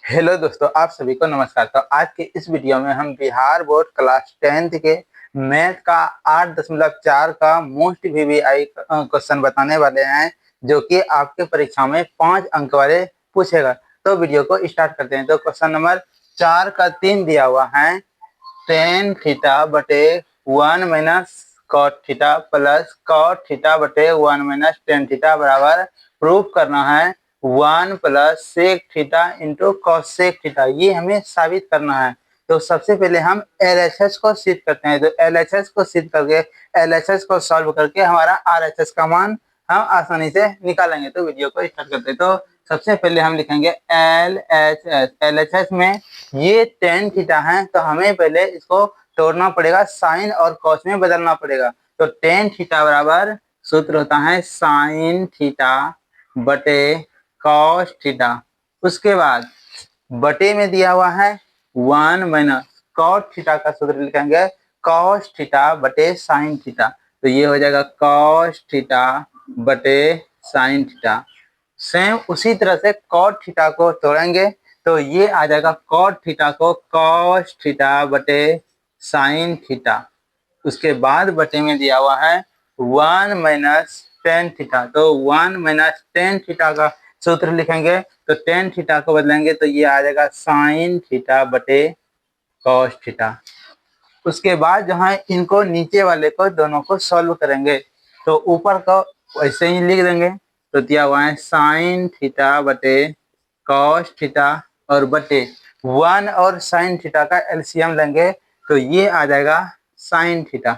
Hello दोस्तों, आप सभी को नमस्कार। तो आज के इस वीडियो में हम बिहार बोर्ड क्लास 10th के मैथ का 8.4 का मोस्ट वीवीआई क्वेश्चन बताने वाले हैं, जो कि आपके परीक्षा में 5 अंक वाले पूछेगा। तो वीडियो को स्टार्ट करते हैं। तो क्वेश्चन नंबर 4 का 3 दिया हुआ है। टेन थीटा बटे 1 minus cot theta plus cot theta बटे 1 माइनस टेन थीटा बराबर प्रूफ करना है 1 plus sec theta into cosec theta. ये हमें साबित करना है। तो सबसे पहले हम एलएचएस को सिद्ध करते हैं। तो एलएचएस को सिद्ध करके एलएचएस को सॉल्व करके हमारा आरएचएस का मान हम आसानी से निकालेंगे। तो वीडियो को स्टार्ट करते हैं। तो सबसे पहले हम लिखेंगे L H S. L H S में ये टेन थीटा है, तो हमें पहले इसको तोड़ना पड़ेगा, साइन और कॉस में बदलना पड़ेगा। तो टेन थीटा बराबर सूत्र होता है साइन थीटा बटे कॉस थीटा। उसके बाद बटे में दिया हुआ है 1 माइनस कॉट थीटा का सूत्र लिखेंगे कॉस थीटा बटे साइन थीटा। तो ये हो जाएगा कॉस थीटा बटे साइन थीटा। सेम उसी तरह से कॉट थीटा को तोड़ेंगे तो ये आ जाएगा कॉट थीटा को कॉस थीटा बटे साइन थीटा। उसके बाद बटे में दिया हुआ है 1 माइनस टेन थीटा। तो 1 माइनस टेन थीटा का सूत्र लिखेंगे तो टेन थीटा को बदलेंगे तो ये आ जाएगा साइन थीटा बटे कॉस थीटा। उसके बाद जहाँ इनको नीचे वाले को दोनों को सॉल्व करेंगे तो ऊपर को वैसे ही लिख देंगे। तो दिया हुआ है साइन थीटा बटे कॉस थीटा और बटे 1 और साइन थीटा का एलसीएम लेंगे तो ये आ जाएगा साइन थीटा।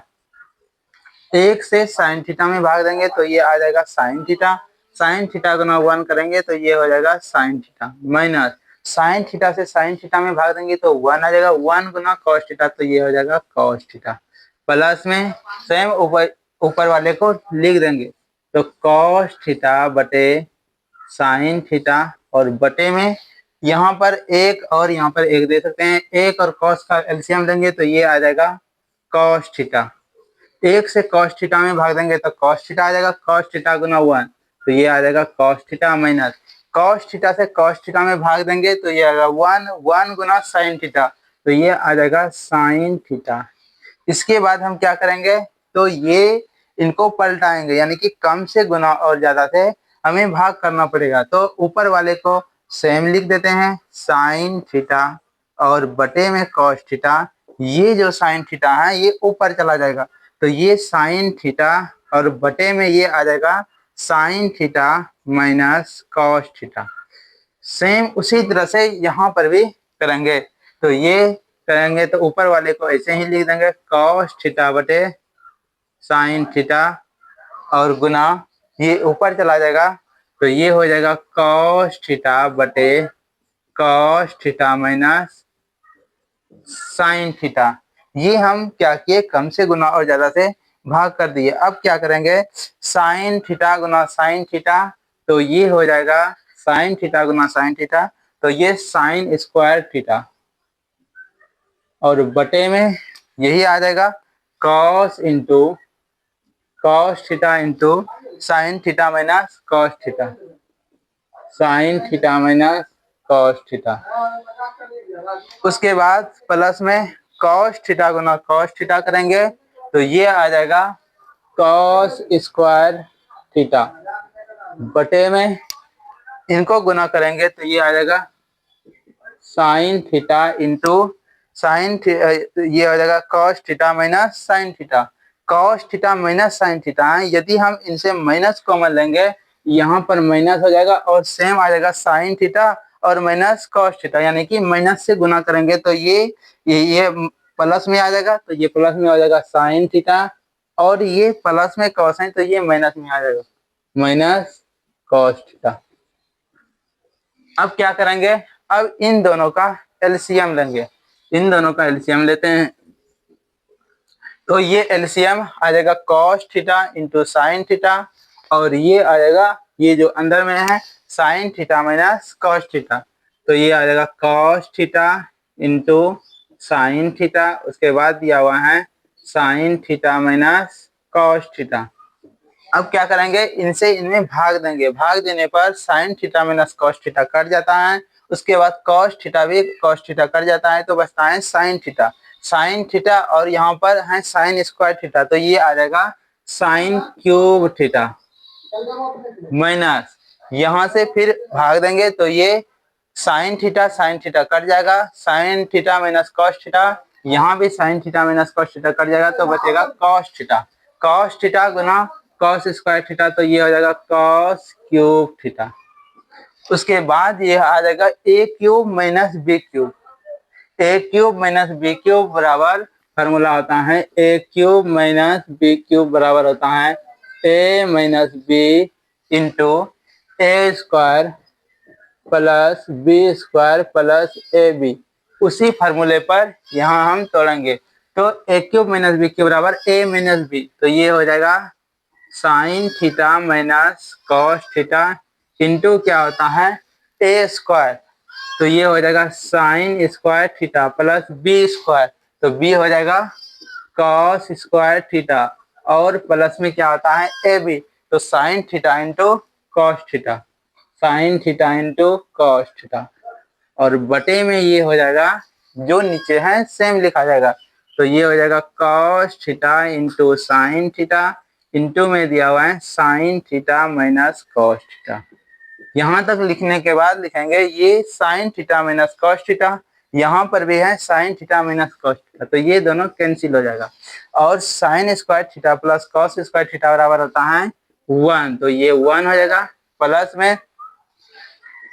1 से साइन थीटा में भाग देंगे तो ये आ जाएगा साइन थीटा। साइन थीटा गुना 1 करेंगे तो ये हो जाएगा sine theta minus sine theta से साइन थीटा में भाग देंगे तो 1 आ जाएगा। 1 गुना कॉस थीटा तो ये हो जाएगा कॉस थीटा। प्लस में सेम ऊपर वाले को लिख देंगे तो कॉस थीटा बटे साइन थीटा और बटे में यहाँ पर एक और यहाँ पर एक दे सकते हैं। एक और कॉस का एलसीएम लेंगे तो ये आ जाएगा कॉस थीटा। 1 से कॉस थीटा में भाग देंगे तो कॉस थीटा आ जाएगा। कॉस थीटा गुना 1 तो ये आ जाएगा cos theta minus cos theta से कॉस थीटा में भाग देंगे तो ये आएगा 1 गुना साइन थीटा तो ये आ जाएगा साइन थीटा। इसके बाद हम क्या करेंगे तो ये इनको पलटाएंगे, यानी कि कम से गुना और ज्यादा से हमें भाग करना पड़ेगा। तो ऊपर वाले को सेम लिख देते हैं साइन थीटा और बटे में कॉस थीटा। ये जो साइन थीटा है ये ऊपर चला जाएगा तो ये साइन थीटा और बटे में ये आ जाएगा sine theta minus cos theta. Same उसी तरह से यहाँ पर भी करेंगे। तो ये करेंगे तो ऊपर वाले को ऐसे ही लिख देंगे कॉस थीटा बटे साइन थीटा और गुना ये ऊपर चला जाएगा तो ये हो जाएगा कॉस थीटा बटे cos theta minus sine theta. ये हम क्या किए, कम से गुना और ज्यादा से भाग कर दिए। अब क्या करेंगे साइन थीटा गुना साइन थीटा तो ये हो जाएगा साइन थीटा गुना साइन थीटा तो ये साइन स्क्वायर थीटा और बटे में यही आ जाएगा cos into cos theta into sine theta minus cos theta. Sine theta minus cos theta. उसके बाद प्लस में कॉस थीटा गुना कॉस थीटा करेंगे तो ये आ जाएगा कॉस स्क्वायर थीटा बटे में इनको गुना करेंगे तो ये आ जाएगा साइन थीटा इंटू ये हो जाएगा cos theta minus sine theta. Cos theta minus sine theta है, यदि हम इनसे माइनस कॉमन लेंगे यहाँ पर माइनस हो जाएगा और सेम आ जाएगा साइन थीटा और माइनस कॉस थीटा, यानी कि माइनस से गुना करेंगे तो ये प्लस में आ जाएगा तो ये प्लस में हो जाएगा साइन थीटा और ये प्लस में कॉस है तो ये माइनस में आ जाएगा माइनस कॉस थीटा। अब क्या करेंगे, अब इन दोनों का एलसीएम लेंगे। इन दोनों का एलसीएम लेते हैं तो ये एलसीएम आ जाएगा cos theta into sine theta और ये आ जाएगा ये जो अंदर में है sign theta minus cos theta. तो ये आ जाएगा cos theta into sine theta. उसके बाद दिया हुआ है sign theta minus cos theta. अब क्या करेंगे इनसे इनमें भाग देंगे। भाग देने पर sign theta minus cos theta cut जाता है उसके बाद कॉस थीटा भी कॉस थीटा कट जाता है तो बचता है साइन थीटा। साइन थीटा और यहाँ पर है साइन स्क्वायर थीटा, तो ये आ जाएगा साइन क्यूब थीटा माइनस, यहाँ से फिर भाग देंगे तो ये साइन थीटा कट जाएगा, sine theta minus cos theta, यहाँ भी sign theta minus cos theta cut जाएगा तो बचेगा कॉस थीटा गुना कॉस स्क्वायर थीटा, तो ये हो जाएगा कॉस क्यूब थीटा। उसके बाद ये आ जाएगा A cube minus B cube, A cube minus B cube बराबर फॉर्मूला होता है A cube minus B cube बराबर होता है A minus B into A square plus B square plus A B. उसी फार्मूले पर यहाँ हम तोड़ेंगे तो A cube minus B cube बराबर ए माइनस बी, तो ये हो जाएगा sine theta minus cos theta into क्या होता है ए स्क्वायर, तो ये हो जाएगा sine square theta plus B square, तो बी हो जाएगा कॉस स्क्वायर थीटा और प्लस में क्या होता है ए बी, तो sine theta into cos theta, sine theta into cos theta और बटे में ये हो जाएगा जो नीचे है सेम लिखा जाएगा, तो ये हो जाएगा cos theta into sine theta into में दिया हुआ है sign theta minus cos theta. यहाँ तक लिखने के बाद लिखेंगे ये sign theta minus cos theta, यहाँ पर भी है sign theta minus cos theta, तो ये दोनों कैंसिल हो जाएगा और sign square theta plus cos square theta बराबर होता है 1, तो ये 1 हो जाएगा प्लस में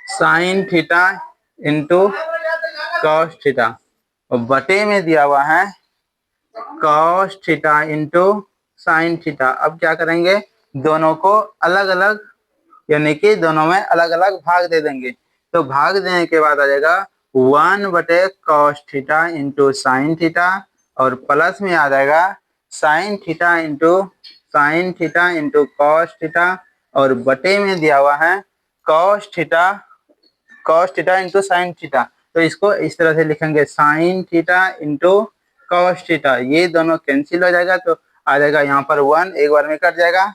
sign theta into cos theta और बटे में दिया हुआ है cos theta into sine theta. अब क्या करेंगे दोनों को अलग अलग यानी कि दोनों में अलग अलग भाग दे देंगे, तो भाग देने के बाद आ जाएगा 1 बटे cos theta into sine theta और प्लस में आ जाएगा sine theta into cos theta और बटे में दिया हुआ है cos theta into sine theta, तो इसको इस तरह से लिखेंगे sign theta into cos theta, ये दोनों कैंसिल हो जाएगा तो आ जाएगा यहाँ पर 1 एक बार में कट जाएगा।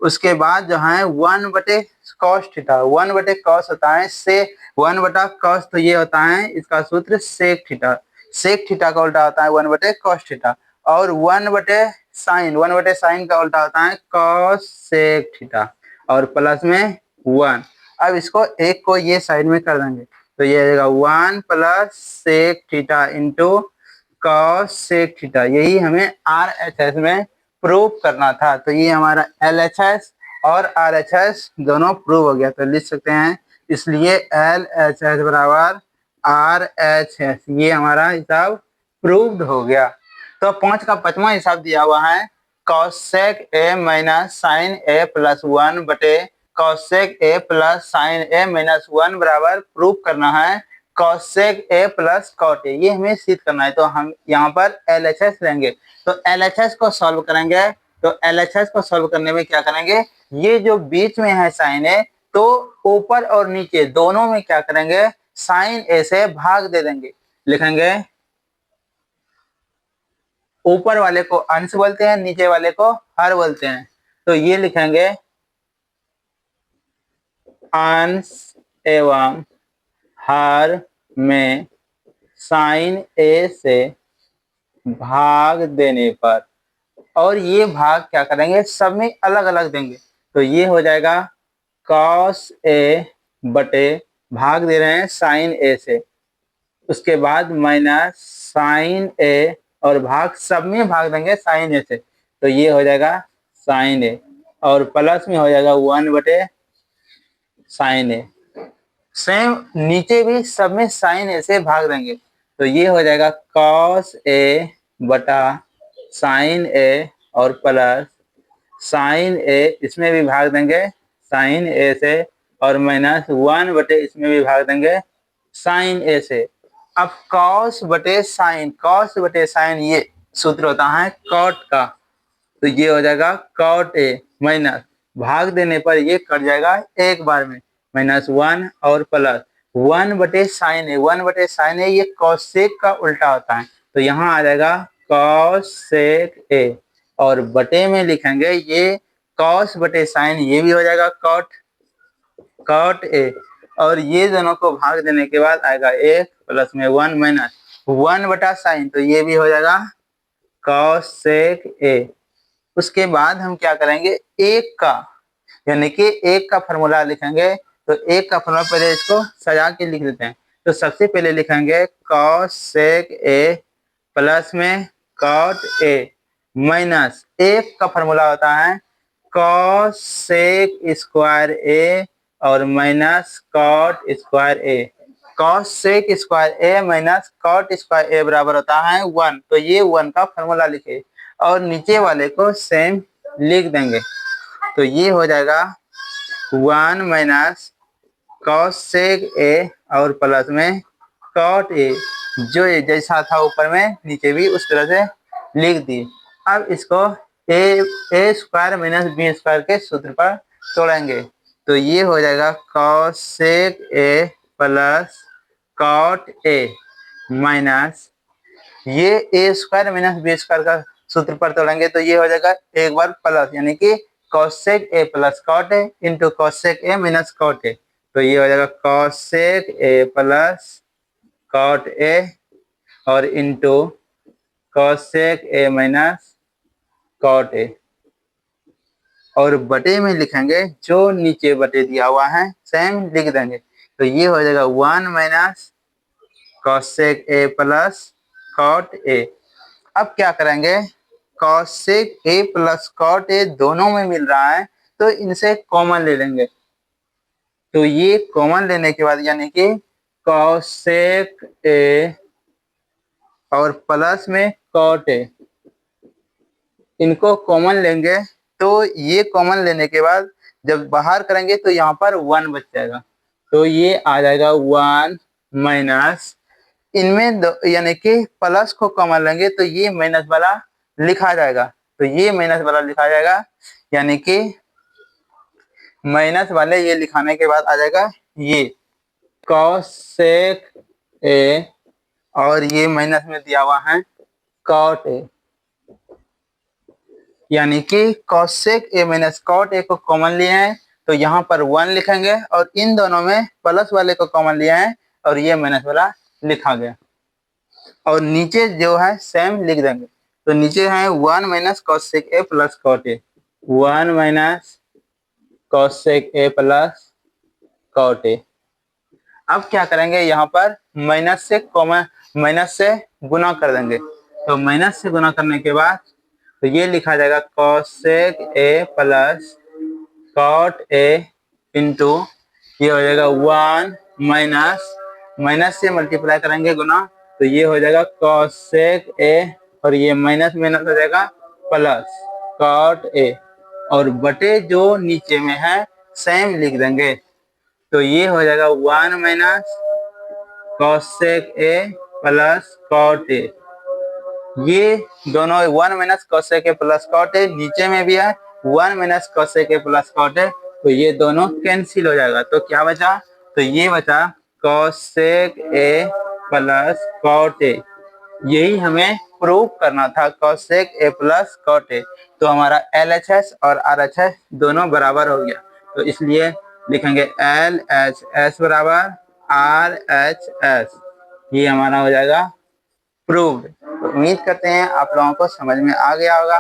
उसके बाद जो है 1 बटे कॉस थीटा, 1 बटे कॉस होता है से 1 बटा कॉस, तो ये होता है इसका सूत्र सेक थीटा का उल्टा होता है 1 बटे कॉस थीटा और 1 बटे साइन का उल्टा होता है कॉस सेक थीटा और प्लस में 1। अब इसको एक को ये साइड में कर देंगे तो ये आएगा 1 plus sec theta into cosec theta, यही हमें RHS में प्रूव करना था, तो ये हमारा LHS और RHS दोनों प्रूव हो गया, तो लिख सकते हैं इसलिए LHS बराबर RHS, ये हमारा हिसाब प्रूव्ड हो गया। तो 5 का 5वां हिसाब दिया हुआ है cosec A minus sine A plus 1 बटे cosec A plus sine A minus 1 बराबर प्रूव करना है cosec A plus cot A, ये हमें सिद्ध करना है, तो हम यहाँ पर LHS लेंगे, तो LHS को सॉल्व करेंगे, तो LHS को सॉल्व करने में क्या करेंगे ये जो बीच में है साइन ए, तो ऊपर और नीचे दोनों में क्या करेंगे साइन ए से भाग दे देंगे, लिखेंगे ऊपर वाले को अंश बोलते हैं नीचे वाले को हर बोलते हैं, तो ये लिखेंगे अंश एवं हर में साइन ए से भाग देने पर, और ये भाग क्या करेंगे सब में अलग अलग देंगे, तो ये हो जाएगा कॉस ए बटे भाग दे रहे हैं साइन ए से, उसके बाद माइनस साइन ए और भाग सब में भाग देंगे साइन ए से, तो ये हो जाएगा साइन ए और प्लस में हो जाएगा 1 बटे साइन ए, सेम नीचे भी सब में साइन ए से भाग देंगे, तो ये हो जाएगा कॉस ए बटा साइन ए और प्लस साइन ए, इसमें भी भाग देंगे साइन ए से और माइनस 1 बटे इसमें भी भाग देंगे साइन ए से। अब कॉस बटे साइन ये सूत्र होता है कॉट का, तो ये हो जाएगा कॉट ए माइनस भाग देने पर ये कट जाएगा एक बार में माइनस 1 और प्लस 1 बटे साइन ए ये कॉसेक का उल्टा होता है, तो यहाँ आ जाएगा कॉसेक ए और बटे में लिखेंगे ये कॉस बटे साइन, ये भी हो जाएगा कॉट ए और ये दोनों को भाग देने के बाद आएगा 1 प्लस में 1 माइनस 1 बटा साइन, तो ये भी हो जाएगा cos sec a। उसके बाद हम क्या करेंगे, एक का यानी कि एक का फॉर्मूला लिखेंगे। तो एक का फॉर्मूला पहले इसको सजा के लिख देते हैं। तो सबसे पहले लिखेंगे cos sec a प्लस में cot a माइनस एक का फॉर्मूला होता है cos sec स्क्वायर a और minus cot square a। cos sec square a minus cot square a बराबर होता है 1। तो ये 1 का फॉर्मूला लिखे और नीचे वाले को सेम लिख देंगे। तो ये हो जाएगा 1 माइनस cos sec a और प्लस में cot a, जो ये जैसा था ऊपर में नीचे भी उस तरह से लिख दिए। अब इसको a square minus B square के सूत्र पर तोड़ेंगे। तो ये हो जाएगा cos sec a plus cot a minus ये a square minus B square का सूत्र पर तोड़ेंगे। तो ये हो जाएगा एक बार प्लस यानी कि cos sec a plus cot a into cos sec a minus cot a। तो ये हो जाएगा cos sec a plus cot a और into cos sec a minus cot a और बटे में लिखेंगे जो नीचे बटे दिया हुआ है सेम लिख देंगे। तो ये हो जाएगा 1 minus cos sec a plus cot a। अब क्या करेंगे, cos sec a plus cot a दोनों में मिल रहा है तो इनसे कॉमन ले लेंगे। तो ये कॉमन लेने के बाद यानी कि cos sec a और प्लस में cot a इनको कॉमन लेंगे। तो ये कॉमन लेने के बाद जब बाहर करेंगे तो यहाँ पर 1 बच जाएगा। तो ये आ जाएगा 1 माइनस इनमें यानी कि प्लस को कॉमन लेंगे तो ये माइनस वाला लिखा जाएगा। तो ये माइनस वाला लिखा जाएगा यानी कि माइनस वाले ये लिखाने के बाद आ जाएगा ये cos sec a और ये माइनस में दिया हुआ है cot a यानी कि cos sec a minus cot a को कॉमन लिए हैं तो यहाँ पर 1 लिखेंगे और इन दोनों में प्लस वाले को कॉमन लिया है और ये माइनस वाला लिखा गया और नीचे जो है सेम लिख देंगे। तो नीचे है 1 minus cos sec a plus cot a 1 minus cos sec a plus cot a। अब क्या करेंगे, यहाँ पर माइनस से गुना कर देंगे। तो माइनस से गुना करने के बाद तो ये लिखा जाएगा cos sec a plus cot a into ये हो जाएगा 1 माइनस से मल्टीप्लाई करेंगे गुना। तो ये हो जाएगा cos sec a और ये माइनस माइनस हो जाएगा प्लस cot a और बटे जो नीचे में है सेम लिख देंगे। तो ये हो जाएगा 1 minus cos sec a plus cot a। ये दोनों 1 minus cos sec a plus cot a नीचे में भी है 1 minus cos sec a plus cot a। तो ये दोनों कैंसिल हो जाएगा। तो क्या बचा, तो ये बचा cos sec a plus cot a। यही हमें प्रूव करना था cos sec a plus cot a। तो हमारा LHS और RHS दोनों बराबर हो गया। तो इसलिए लिखेंगे LHS बराबर RHS। ये हमारा हो जाएगा प्रूव्ड। तो उम्मीद करते हैं आप लोगों को समझ में आ गया होगा।